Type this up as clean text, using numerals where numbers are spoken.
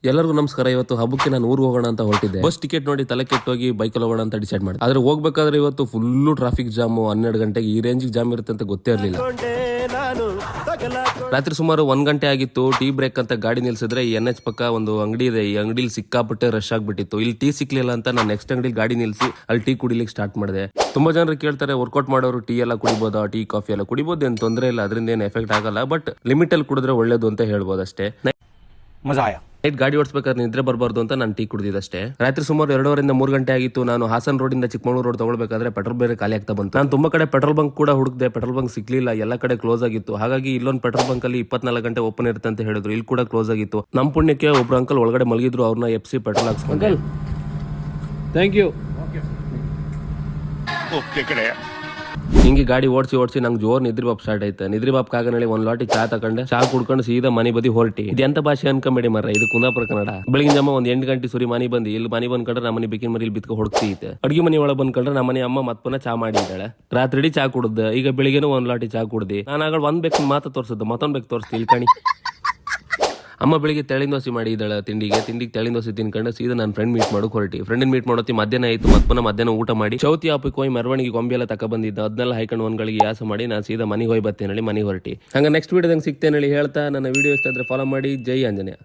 ಎಲ್ಲರಿಗೂ ನಮಸ್ಕಾರ. ಇವತ್ತು ಹಬ್ಬಕ್ಕೆ ನಾನು ಊರಿಗೆ ಹೋಗೋಣ ಅಂತ ಹೊರಟಿದ್ದೆ. ಬಸ್ ಟಿಕೆಟ್ ನೋಡಿ ತಲೆ ಕೆಟ್ಟೋಗಿ ಬೈಕಲ್ಲಿ ಹೋಗೋಣ ಅಂತ ಡಿಸೈಡ್ ಮಾಡಿದೆ. ಆದ್ರೆ ಹೋಗ್ಬೇಕಾದ್ರೆ ಇವತ್ತು ಫುಲ್ಲು ಟ್ರಾಫಿಕ್ ಜಾಮ್. 12 ಗಂಟೆಗೆ ಈ ರೇಂಜಿಗೆ ಜಾಮ್ ಇರುತ್ತೆ ಅಂತ ಗೊತ್ತೇ ಇರಲಿಲ್ಲ. ರಾತ್ರಿ ಸುಮಾರು 1 ಗಂಟೆ ಆಗಿತ್ತು. ಟೀ ಬ್ರೇಕ್ ಅಂತ ಗಾಡಿ ನಿಲ್ಸಿದ್ರೆ ಈ NH ಪಕ್ಕ ಒಂದು ಅಂಗಡಿ ಇದೆ. ಈ ಅಂಗಡಿಲಿ ಸಿಕ್ಕಾಪಟ್ಟೆ ರಶ್ ಆಗ್ಬಿಟ್ಟಿತ್ತು. ಇಲ್ಲಿ ಟೀ ಸಿಕ್ಲಿಲ್ಲ ಅಂತ ನಾನು ನೆಕ್ಸ್ಟ್ ಅಂಗಡಿ ಗಾಡಿ ನಿಲ್ಸಿ ಅಲ್ಲಿ ಟೀ ಕುಡಿಲಿಕ್ಕೆ ಸ್ಟಾರ್ಟ್ ಮಾಡಿದೆ. ತುಂಬಾ ಜನರು ಕೇಳ್ತಾರೆ, ವರ್ಕೌಟ್ ಮಾಡೋರು ಟೀ ಎಲ್ಲ ಕುಡಿಬೋದಾ, ಟೀ ಕಾಫಿ ಎಲ್ಲ ಕುಡಿಬೋದು, ಏನು ತೊಂದರೆ ಇಲ್ಲ, ಅದರಿಂದ ಏನು ಎಫೆಕ್ಟ್ ಆಗಲ್ಲ, ಬಟ್ ಲಿಮಿಟ್ ಅಲ್ಲಿ ಕುಡಿದ್ರೆ ಒಳ್ಳೇದು ಅಂತ ಹೇಳ್ಬೋದು ಅಷ್ಟೇ. ಮಜಾ ಆಯಾ. ನೈಟ್ ಗಾಡಿ ಓಡಿಸಬೇಕಾದ್ರೆ ನಿದ್ರೆ ಬರಬಾರ್ದು ಅಂತ ನಾನು ಟೀ ಕುಡಿದಿದ್ದಷ್ಟೇ. ರಾತ್ರಿ ಸುಮಾರು 2:30 3 ಗಂಟೆ ಆಗಿತ್ತು. ನಾನು ಹಾಸನ್ ರೋಡಿಂದ ಚಿಕ್ಕಮಗಳೂರು ರೋಡ್ ತಗೊಳ್ಬೇಕಾದ್ರೆ ಪೆಟ್ರೋಲ್ ಬೇರೆ ಖಾಲಿ ಆಗ್ತಾ ಬಂತು. ನಾನು ತುಂಬಾ ಕಡೆ ಪೆಟ್ರೋಲ್ ಬಂಕ್ ಕೂಡ ಹುಡುಕ್ದೆ, ಪೆಟ್ರೋಲ್ ಬಂಕ್ ಸಿಕ್ಲಿಲ್ಲ, ಎಲ್ಲ ಕಡೆ ಕ್ಲೋಸ್ ಆಗಿತ್ತು. ಹಾಗಾಗಿ ಇಲ್ಲೊಂದು ಪೆಟ್ರೋಲ್ ಬಂಕ್ ಅಲ್ಲಿ 24 ಗಂಟೆ ಓಪನ್ ಇರುತ್ತೆ ಅಂತ ಹೇಳಿದ್ರು. ಇಲ್ಲಿ ಕೂಡ ಕ್ಲೋಸ್ ಆಗಿತ್ತು. ನಮ್ಮ ಪುಣ್ಯಕ್ಕೆ ಒಬ್ರು ಅಂಕಲ್ ಒಳಗಡೆ ಮಲಗಿದ್ರು. ಅವ್ರನ್ನ ಎಪ್ಸಿ ಪೆಟ್ರೋಲ್ ಹಾಕ್ಸ್ಕೊಂಡೆ. Thank you. ಹಿಂಗೆ ಗಾಡಿ ಓಡಿಸಿ ನಂಗೆ ಜೋರ್ ನಿದ್ರಿ ಬಾಪ್ ಸ್ಟಾರ್ಟ್ ಆಯ್ತು. ನಿದ್ರಿ ಬಾಪ್ ಕಾಗನಳಿ ಒಂದ್ ಲಾಟಿ ಚಾ ತಕೊಂಡೆ. ಚಾ ಕುಡ್ಕೊಂಡು ಸೀದಾ ಮನೆ ಬದಿ ಹೊರಟಿ. ಇದು ಎಂತ ಭಾಷೆ ಅನ್ಕೊಂಬೇಡಿ ಮರ, ಇದು ಕುಂದಾಪುರ ಕನ್ನಡ. ಬೆಳಗಿನ ಜಾಮ ಒಂದ್ 8 ಗಂಟೆ ಸುರಿ ಮನೆ ಬಂದು ಇಲ್ಲಿ ಮನೆ ಬಂದ್ಕೊಂಡ್ರೆ ನಮ್ಮ ಮನೆ ಬೇಕಿನ ಮರಿ ಇಲ್ಲಿ ಬಿತ್ಕೊ ಹೊಡ್ತೀತೆ. ಅಡ್ಗೆ ಮನೆ ಒಳಗೆ ಬಂದ್ಕೊಂಡ್ರೆ ನಮ್ಮ ಮನೆ ಅಮ್ಮ ಮತ್ ಪುನಃ ಚಾ ಮಾಡಿದ್ದಾಳೆ. ರಾತ್ರಿ ಚಾ ಕುಡ್ದೆ. ಈಗ ಬೆಳಿಗ್ಗೆನೂ 1 ಲಾಟಿ ಚಾ ಕುಡ್ದಿ. ನಾನು ಆಗ ಒಂದ್ ಬೇಕು ಮಾತ್ರ ತೋರ್ಸದ್ದು, ಮತ್ತೊಂದ್ ಬೇಕು ತೋರಿಸ್ತಿ ಇಲ್ಲಿ ಕಣಿ. ಅಮ್ಮ ಬೆಳಿಗ್ಗೆ ತೆಳಿನ ದೋಸೆ ಮಾಡಿದ್ದಾಳೆ ತಿಂಡಿಗೆ ತೆಳಿನ ದೋಸೆ ತಿನ್ಕೊಂಡು ಸೀದಾ ನನ್ನ ಫ್ರೆಂಡ್ ಮೀಟ್ ಮಾಡೋಕೆ ಹೊರಟಿ. ಫ್ರೆಂಡ್ ಮೀಟ್ ಮಾಡೋತಿ ಮಧ್ಯಾಹ್ನ ಆಯ್ತು. ಮತ್ತೆ ಮಧ್ಯಾಹ್ನ ಊಟ ಮಾಡಿ ಚೌತಿ ಹಬ್ಬಕ್ಕೆ ಹೋಗಿ ಮೆರವಣಿಗೆ ಗೊಂಬೆ ಎಲ್ಲ ತಕ ಬಂದಿದ್ದ. ಅದನ್ನೆಲ್ಲ ಹಾಕೊಂಡು ಒಂದ್ಗಳಿಗೆ ಯಾಸ ಮಾಡಿ ನಾನು ಸೀದಾ ಮನೆಗೆ ಹೋಗಿ ಬರ್ತೇನೆ, ಮನೆಗೆ ಹೊರಟಿ. ಹಂಗ ನೆಕ್ಸ್ಟ್ ವಿಡಿಯೋದಂಗೆ ಸಿಗ್ತೇನೆ ಹೇಳ್ತಾ ನನ್ನ ವಿಡಿಯೋ ಇಷ್ಟ ಆದ್ರೆ ಫಾಲೋ ಮಾಡಿ. ಜೈ ಆಂಜನೇಯ.